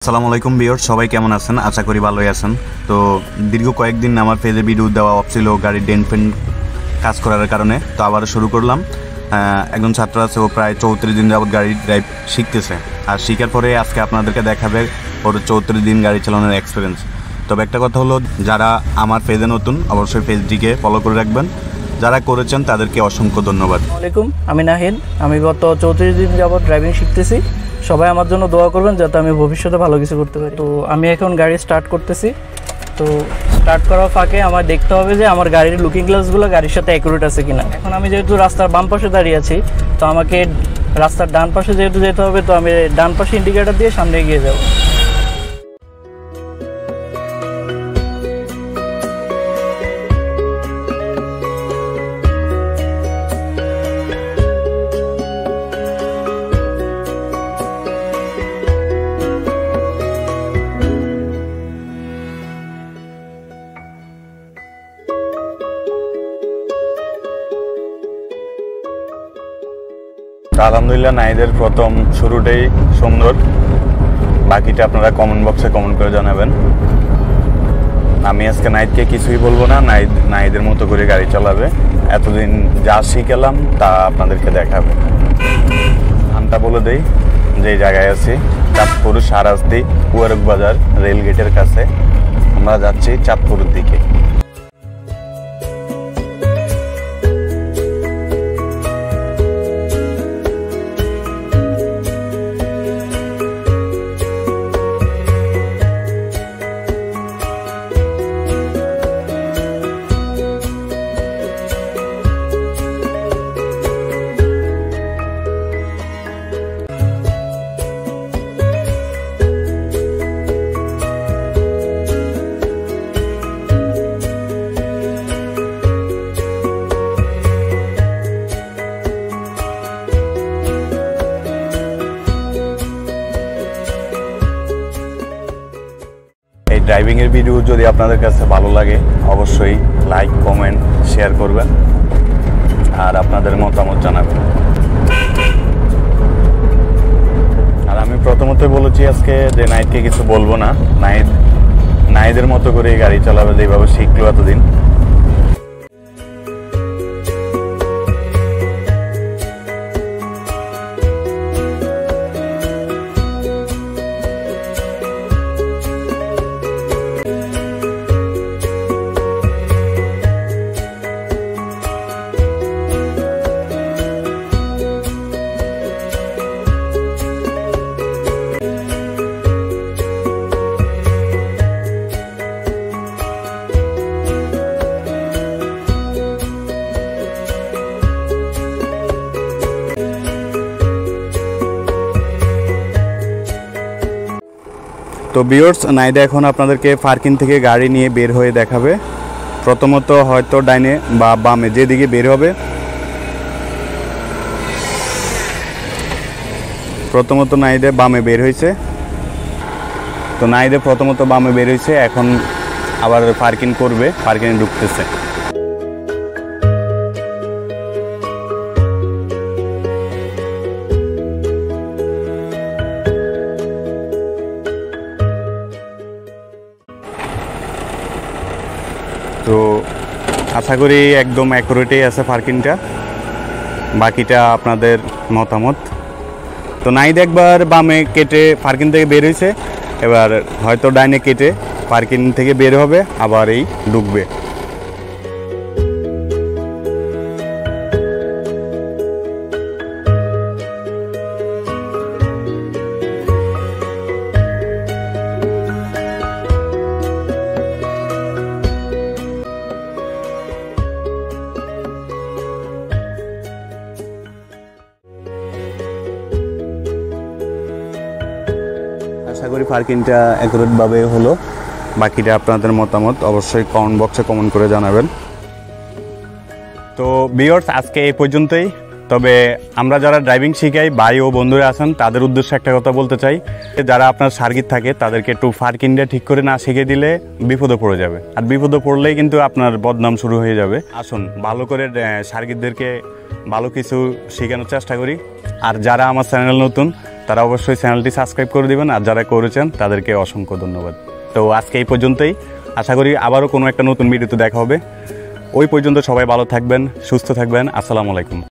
আসসালামু আলাইকুম ভিউয়ার্স, সবাই কেমন আছেন? আশা করি ভালোই আছেন। তো দীর্ঘ কয়েকদিন আমার পেজে ভিডিও দেওয়া অফ ছিল গাড়ির ডেন্ট ফেন্ট কাজ করার কারণে। তো আবার শুরু করলাম। একজন ছাত্র আছে, ও প্রায় 34 দিন যাবত গাড়ি ড্রাইভ শিখতেছে, আর শিখার পরে আজকে আপনাদেরকে দেখাবে ওর 34 দিন গাড়ি চালানোর এক্সপিরিয়েন্স। তবে একটা কথা হলো, যারা আমার পেজে নতুন অবশ্যই পেজটিকে ফলো করে রাখবেন, যারা করেছেন তাদেরকে অসংখ্য ধন্যবাদ। আসসালামু আলাইকুম, আমি নাহিদ। আমি গত 34 দিন যাবত ড্রাইভিং শিখতেছি। সবাই আমার জন্য দোয়া করবেন যাতে আমি ভবিষ্যতে ভালো কিছু করতে পারি। তো আমি এখন গাড়ি স্টার্ট করতেছি। তো স্টার্ট করার ফাঁকে আমার দেখতে হবে যে আমার গাড়ির লুকিং গ্লাসগুলো গাড়ির সাথে অ্যাকুরেট আছে কিনা। এখন আমি যেহেতু রাস্তার বাম পাশে দাঁড়িয়ে আছি, তো আমাকে রাস্তার ডান পাশে যেহেতু যেতে হবে, তো আমি ডান পাশে ইন্ডিকেটর দিয়ে সামনে এগিয়ে যাব। আলহামদুলিল্লাহ, নাহিদের প্রথম শুরুটাই সুন্দর। বাকিটা আপনারা কমেন্ট বক্সে কমেন্ট করে জানাবেন। আমি আজকে নাহিদকে কিছুই বলবো না, নাহিদের মতো করে গাড়ি চালাবে। এতদিন যা শিখেলাম তা আপনাদেরকে দেখাবে। নামটা বলে দেই, যে জায়গায় আছি চাঁদপুর সারাজদি কুয়ারক বাজার রেল গেটের কাছে। আমরা যাচ্ছি চাঁদপুরের দিকে। ড্রাইভিং এর ভিডিও যদি আপনাদের কাছে ভালো লাগে অবশ্যই লাইক, কমেন্ট, শেয়ার করবেন আর আপনাদের মতামত জানাবেন। আর আমি প্রথমত বলেছি আজকে যে নাহিদকে কিছু বলবো না, নাহিদের মতো করে গাড়ি চালাবে যেভাবে শিখলো এতদিন। তো ভিউয়ার্স, নাহিদ এখন আপনাদেরকে পার্কিং থেকে গাড়ি নিয়ে বের হয়ে দেখাবে। প্রথমত হয়তো ডাইনে বা বামে যেদিকে বের হবে, প্রথমত নাহিদে বামে বের হয়েছে। তো নাহিদে প্রথমত বামে বের হয়েছে, এখন আবার পার্কিং করবে, পার্কিংয়ে ঢুকতেছে। তো আশা করি একদম অ্যাকুরেটই আছে পার্কিংটা, বাকিটা আপনাদের মতামত। তো নাহিদ একবার বামে কেটে পার্কিং থেকে বের হয়েছে, এবার হয়তো ডাইনে কেটে পার্কিং থেকে বের হবে, আবার এই ঢুকবে। আশা করি পার্কিংটা অ্যাকুরেটভাবে হলো। বাকিটা আপনাদের মতামত অবশ্যই কমেন্ট বক্সে কমেন্ট করে জানাবেন। তো ভিউয়ার্স, আজকে এই পর্যন্তই। তবে আমরা যারা ড্রাইভিং শিখাই, ভাই ও বন্ধুরা আছেন, তাদের উদ্দেশ্যে একটা কথা বলতে চাই, যারা আপনার সার্কিট থাকে তাদেরকে একটু পার্কিংটা ঠিক করে না শিখিয়ে দিলে বিপদে পড়ে যাবে, আর বিপদে পড়লেই কিন্তু আপনার বদনাম শুরু হয়ে যাবে। আসুন ভালো করে সার্কিটদেরকে ভালো কিছু শেখানোর চেষ্টা করি। আর যারা আমার চ্যানেল নতুন তারা অবশ্যই চ্যানেলটি সাবস্ক্রাইব করে দিবেন, আর যারা করেছেন তাদেরকে অসংখ্য ধন্যবাদ। তো আজকে এই পর্যন্তই, আশা করি আবারও কোনো একটা নতুন ভিডিওতে দেখা হবে। ওই পর্যন্ত সবাই ভালো থাকবেন, সুস্থ থাকবেন। আসসালামু আলাইকুম।